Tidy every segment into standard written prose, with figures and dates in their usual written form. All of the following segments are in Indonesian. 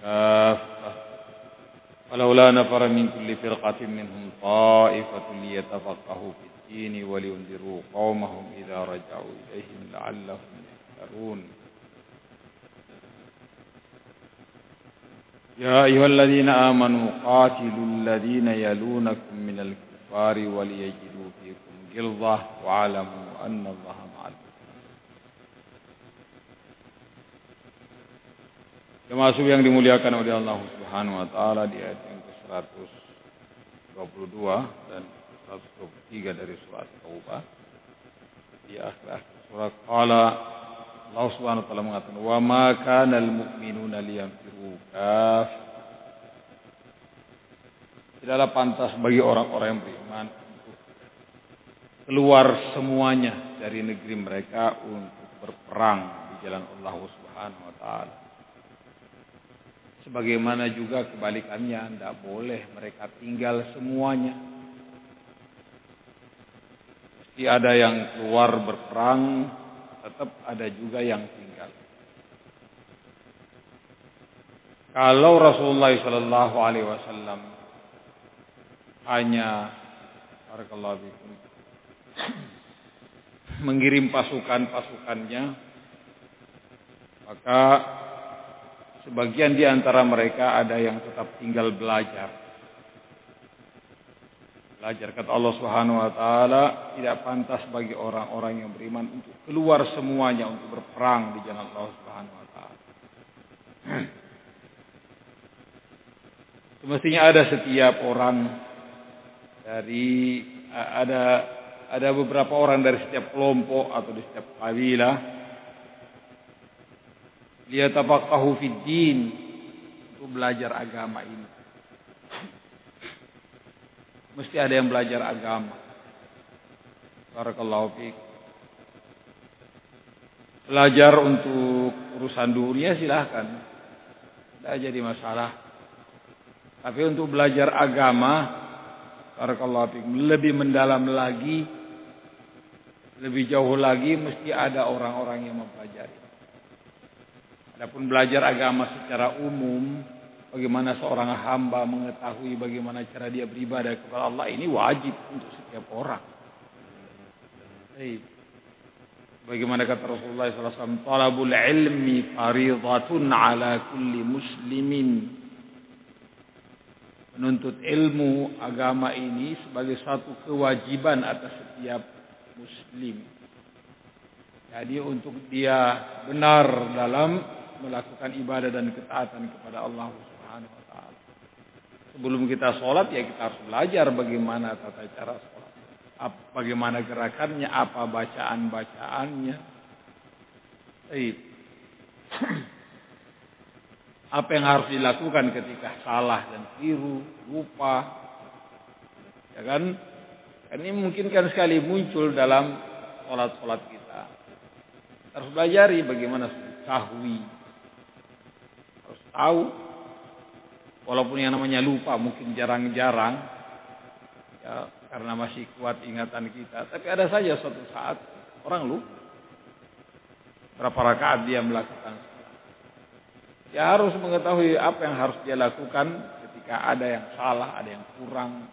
كافة ولولا نفر من كل فرقة منهم طائفة ليتفقهوا في الدين ولينذروا قومهم إذا رجعوا إليهم لعلهم يحذرون يا أيها الذين آمنوا قاتلوا الذين يلونكم من الكفار وليجدوا فيكم غلظة واعلموا أن الله مع المتقين. Termasuk yang dimuliakan oleh Allah Subhanahu wa taala di ayat yang ke-122 dan 123 dari surat Taubah. Di akhir surat qala Allah Subhanahu wa taala mengatakan wa ma kana al-mu'minuna liyanfiru kaf. Tidaklah pantas bagi orang-orang yang beriman untuk keluar semuanya dari negeri mereka untuk berperang di jalan Allah Subhanahu wa taala. Sebagaimana juga kebalikannya, tidak boleh mereka tinggal semuanya. Mesti ada yang keluar berperang, tetap ada juga yang tinggal. Kalau Rasulullah Sallallahu Alaihi Wasallam hanya barakallahu fikum mengirim pasukannya, maka sebagian di antara mereka ada yang tetap tinggal belajar. Kata Allah Subhanahu wa taala, tidak pantas bagi orang-orang yang beriman untuk keluar semuanya untuk berperang di jalan Allah Subhanahu wa taala. Semestinya ada setiap orang dari ada beberapa orang dari setiap kelompok atau di setiap kabilah liyatafaqahu fid din, untuk belajar agama ini. Mesti ada yang belajar agama. Barakallahu fiik. Belajar untuk urusan dunia silahkan, tidak jadi masalah. Tapi untuk belajar agama, barakallahu fiik, lebih mendalam lagi, lebih jauh lagi, mesti ada orang-orang yang mempelajari. Adapun belajar agama secara umum, bagaimana seorang hamba mengetahui bagaimana cara dia beribadah kepada Allah, ini wajib untuk setiap orang. Bagaimana kata Rasulullah SAW, talabul ilmi faridatun ala kulli muslimin. Menuntut ilmu agama ini sebagai satu kewajiban atas setiap muslim. Jadi untuk dia benar dalam melakukan ibadah dan ketaatan kepada Allah Subhanahu wa taala. Sebelum kita sholat, ya kita harus belajar bagaimana tata cara sholat, bagaimana gerakannya, apa bacaan-bacaannya. Apa yang harus dilakukan ketika salah dan keliru, lupa. Ya kan? Ini mungkin kan sekali muncul dalam sholat-sholat kita. Harus belajari bagaimana sahwi. Harus tahu, walaupun yang namanya lupa mungkin jarang-jarang, ya, karena masih kuat ingatan kita. Tapi ada saja suatu saat orang lupa berapa rakaat dia melakukan. Dia harus mengetahui apa yang harus dia lakukan ketika ada yang salah, ada yang kurang,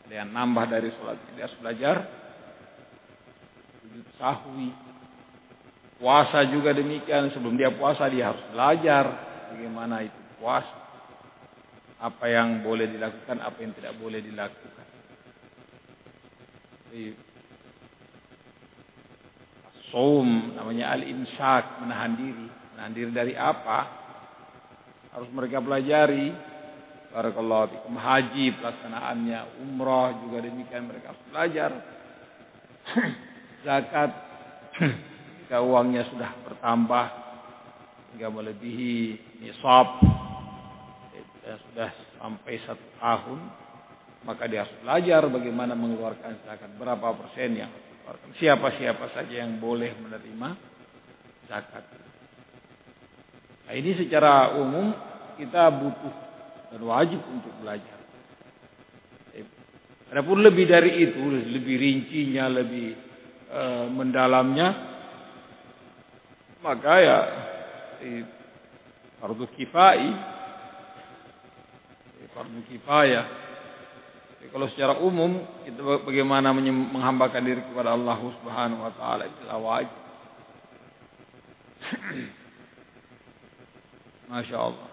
ada yang nambah dari sholat. Dia harus belajar sujud sahwi. Puasa juga demikian. Sebelum dia puasa, dia harus belajar bagaimana itu puasa, apa yang boleh dilakukan, apa yang tidak boleh dilakukan. Saum namanya al-imsak, menahan diri. Menahan diri dari apa? Harus mereka pelajari. Barakallahu fikum. Haji pelaksanaannya, umrah juga demikian, mereka harus belajar. Zakat, jika uangnya sudah bertambah hingga melebihi nisab, sudah sampai 1 tahun, maka dia harus belajar bagaimana mengeluarkan zakat, berapa persen yang harus dikeluarkan, siapa-siapa saja yang boleh menerima zakat. Nah, ini secara umum kita butuh dan wajib untuk belajar. Adapun lebih dari itu, lebih rincinya, lebih mendalamnya, maka ya fardu kifai, fardu kifayah. Jadi kalau secara umum kita bagaimana menghambakan diri kepada Allah Subhanahu wa taala itu wajib. Masya Allah.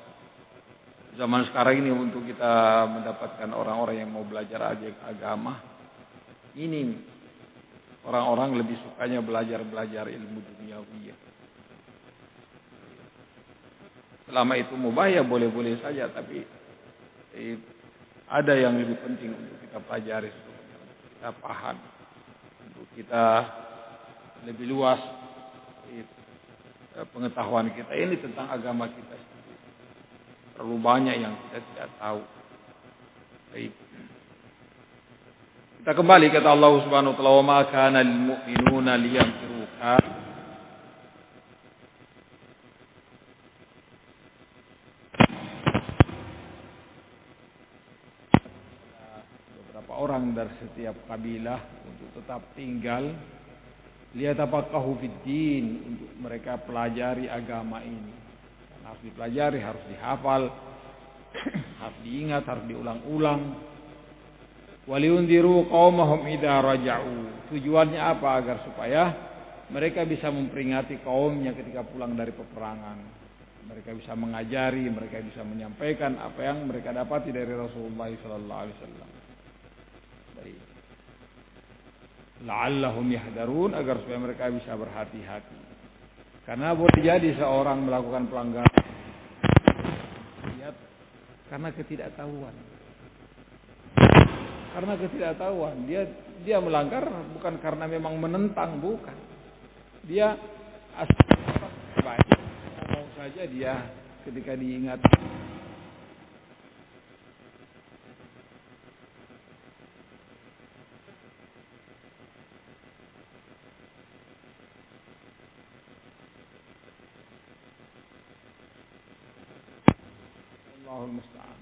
Zaman sekarang ini untuk kita mendapatkan orang-orang yang mau belajar agama, ini orang-orang lebih sukanya belajar ilmu duniawi. Selama itu mubah ya boleh-boleh saja, tapi ada yang lebih penting untuk kita pelajari, untuk kita paham, untuk kita lebih luas pengetahuan kita ini tentang agama kita sendiri. Terlalu banyak yang kita tidak tahu. Baik. Kita kembali kata Allah Subhanahu wa taala, "Wa ma kana lil mu'minuna liyanfiru beberapa orang dari setiap kabilah untuk tetap tinggal liyatafaqahu fid din, untuk mereka pelajari agama ini. Harus dipelajari, harus dihafal, harus diingat, harus diulang-ulang. Waliundiru qaumahum idza raja'u. Tujuannya apa? Agar supaya mereka bisa memperingati kaumnya ketika pulang dari peperangan. Mereka bisa mengajari, mereka bisa menyampaikan apa yang mereka dapati dari Rasulullah sallallahu alaihi wasallam. Baik. La'allahum yahdarun, agar supaya mereka bisa berhati-hati. Karena boleh jadi seorang melakukan pelanggaran karena ketidaktahuan. Karena ketidaktahuan, dia melanggar bukan karena memang menentang, bukan. Dia asal baik, mau saja dia ketika diingat. Allahul musta'an.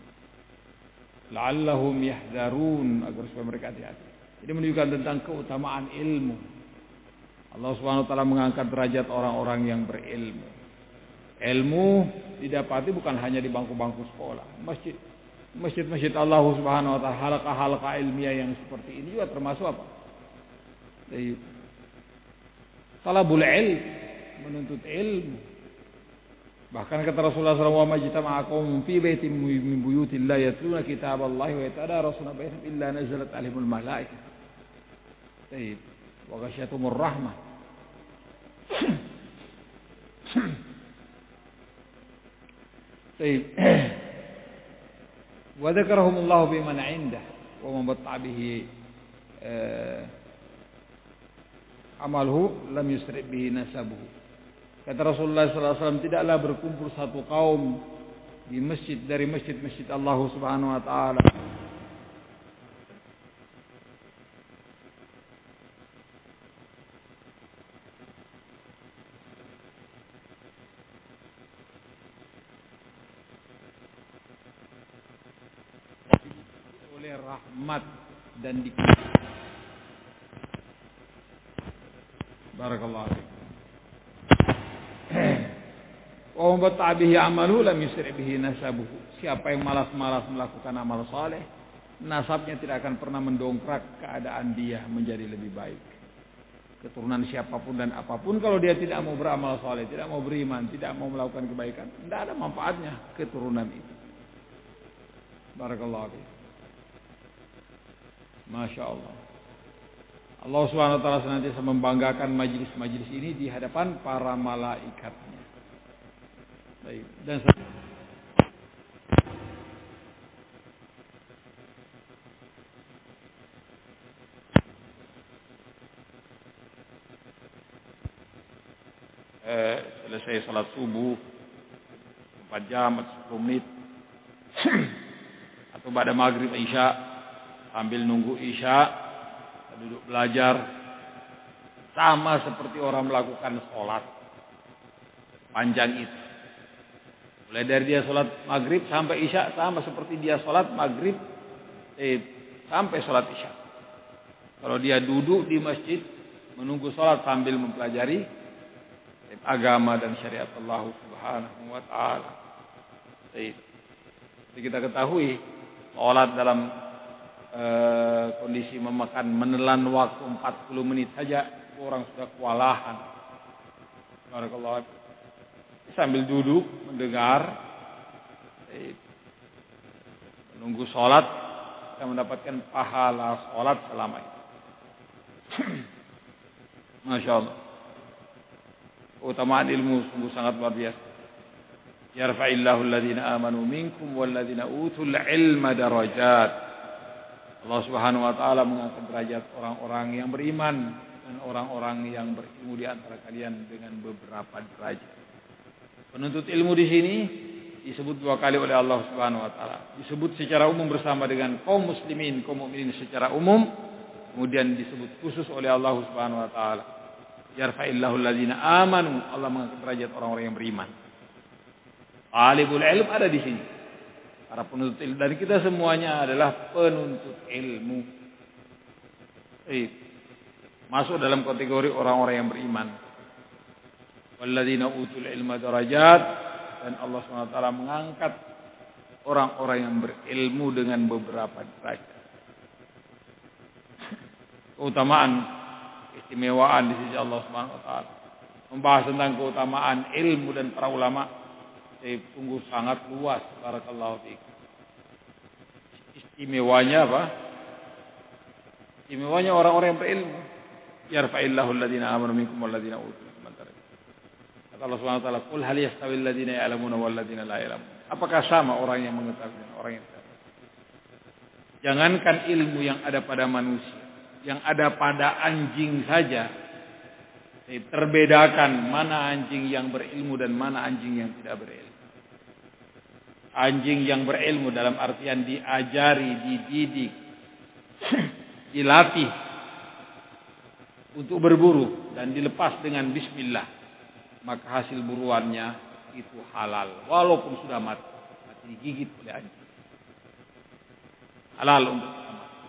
La'allahum yahdharun, agar supaya mereka hati-hati. Jadi menunjukkan tentang keutamaan ilmu. Allah Subhanahu wa taala mengangkat derajat orang-orang yang berilmu. Ilmu didapati bukan hanya di bangku-bangku sekolah. Masjid Allah Subhanahu wa taala, halaqah-halaqah ilmiah yang seperti ini juga termasuk apa? Talabul ilm, menuntut ilmu. Bahkan kata Rasulullah SAW, "Wa majtama'a qaumun fi baitin min buyutillah yatluna kitaballahi wa yatadarasuna bainahum illa nazalat 'alaihimul malaikah." Baik. Wa ghasyiyatuhumur rahmah. Baik. Wa dzakarahumullahu biman 'indah wa man batta bihi amaluhu lam yusri bihi nasabuhu. Kata Rasulullah SAW, tidaklah berkumpul satu kaum di masjid dari masjid-masjid Allah Subhanahu wa taala oleh rahmat dan dikasih. Barakallahu fiik. Wa man bihi amalu lam yusri bihi nasabuhu. Siapa yang malas-malas melakukan amal saleh, nasabnya tidak akan pernah mendongkrak keadaan dia menjadi lebih baik. Keturunan siapapun dan apapun, kalau dia tidak mau beramal saleh, tidak mau beriman, tidak mau melakukan kebaikan, tidak ada manfaatnya keturunan itu. Barakallahu fiik. Masya Allah. Allah Subhanahu wa taala senantiasa membanggakan majlis-majlis ini di hadapan para malaikatnya. Baik. Dan selesai salat subuh 4 jam atau 10 menit atau pada maghrib isya, sambil nunggu isya duduk belajar, sama seperti orang melakukan sholat panjang itu. Mulai dari dia sholat maghrib sampai isya, sama seperti dia sholat maghrib sampai sholat isya. Kalau dia duduk di masjid menunggu sholat sambil mempelajari agama dan syariat Allah Subhanahu wa taala. Jadi kita ketahui sholat dalam kondisi menelan waktu 40 menit saja, orang sudah kewalahan. Barakallahu. Sambil duduk mendengar, menunggu sholat, kita mendapatkan pahala sholat selama itu. Masya Allah. Keutamaan ilmu sungguh sangat luar biasa. Yarfa'illahu alladhina amanu minkum walladhina utul ilma darajat. Allah Subhanahu wa taala mengangkat derajat orang-orang yang beriman dan orang-orang yang berilmu di antara kalian dengan beberapa derajat. Penuntut ilmu di sini disebut 2 kali oleh Allah Subhanahu wa taala. Disebut secara umum bersama dengan kaum muslimin, kaum mukminin secara umum, kemudian disebut khusus oleh Allah Subhanahu wa taala. Yarfa'illahu alladhina amanu, Allah mengangkat derajat orang-orang yang beriman. Talibul ilm ada di sini. Para penuntut ilmu, dan kita semuanya adalah penuntut ilmu. Masuk dalam kategori orang-orang yang beriman. Walladzina utul ilma darajat, dan Allah SWT mengangkat orang-orang yang berilmu dengan beberapa derajat. Keutamaan, keistimewaan di sisi Allah SWT. Membahas tentang keutamaan ilmu dan para ulama, sungguh sangat luas. Barakallahu fiik. Istimewanya apa? Istimewanya orang-orang yang berilmu. Yarfa'illahu alladhina amanu minkum walladhina utul ilma darajat. Kata Allah Subhanahu wa taala, "Qul hal yastawil ladzina ya'lamuna wal ladzina la ya'lamun." Apakah sama orang yang mengetahui dan orang yang tidak? Jangankan ilmu yang ada pada manusia, yang ada pada anjing saja, terbedakan mana anjing yang berilmu dan mana anjing yang tidak berilmu. Anjing yang berilmu dalam artian diajari, dididik, dilatih untuk berburu dan dilepas dengan bismillah, maka hasil buruannya itu halal walaupun sudah mati digigit oleh anjing. Halal untuk kita makan.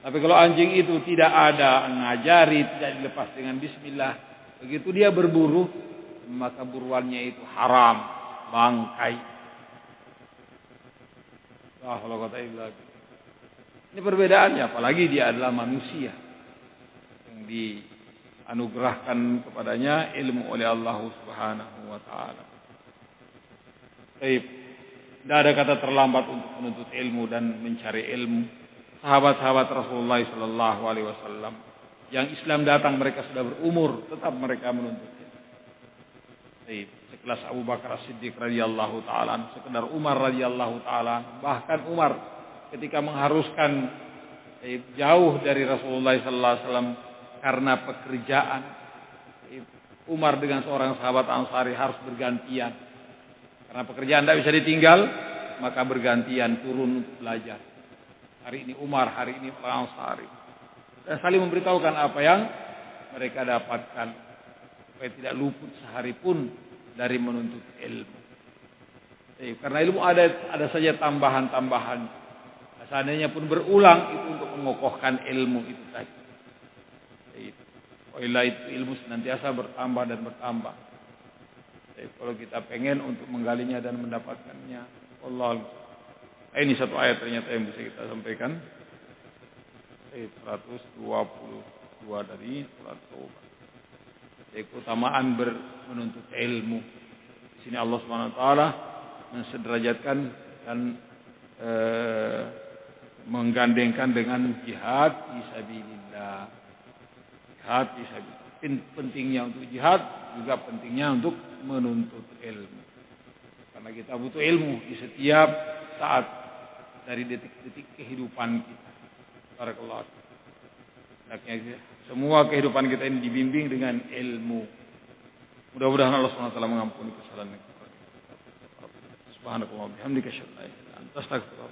Tapi kalau anjing itu tidak ada ngajari, tidak dilepas dengan bismillah, begitu dia berburu, maka buruannya itu haram, bangkai. Kalau kata ini perbedaannya, apalagi dia adalah manusia yang dianugerahkan kepadanya ilmu oleh Allah Subhanahu wa taala. Tidak ada kata terlambat untuk menuntut ilmu dan mencari ilmu. Sahabat-sahabat Rasulullah sallallahu alaihi wasallam yang Islam datang mereka sudah berumur, tetap mereka menuntut ilmu. Sekelas Abu Bakar As-Siddiq radhiyallahu taala, sekedar Umar radhiyallahu taala, bahkan Umar ketika mengharuskan jauh dari Rasulullah sallallahu alaihi wasallam karena pekerjaan, Umar dengan seorang sahabat Ansari harus bergantian. Karena pekerjaan tidak bisa ditinggal, maka bergantian turun untuk belajar. Hari ini Umar, hari ini orang Ansari. Dan saling memberitahukan apa yang mereka dapatkan, supaya tidak luput sehari pun dari menuntut ilmu. Karena ilmu ada saja tambahan-tambahan. Seandainya pun berulang itu untuk mengokohkan ilmu itu tadi. Wailah itu ilmu senantiasa bertambah dan bertambah. Kalau kita pengen untuk menggalinya dan mendapatkannya, Allah. Ini satu ayat ternyata yang bisa kita sampaikan. 122 dari surat Taubah. Keutamaan menuntut ilmu. Di sini Allah Subhanahu wa taala mensederajatkan dan menggandengkan dengan jihad fisabilillah. Jihad fisabilillah. Pentingnya untuk jihad, juga pentingnya untuk menuntut ilmu. Karena kita butuh ilmu di setiap saat dari detik-detik kehidupan kita. Barakallahu. Semua kehidupan kita ini dibimbing dengan ilmu. Mudah-mudahan Allah SWT mengampuni kesalahan kita. Subhanakallah wa bihamdika asyhadu an la ilaha illa anta astaghfiruka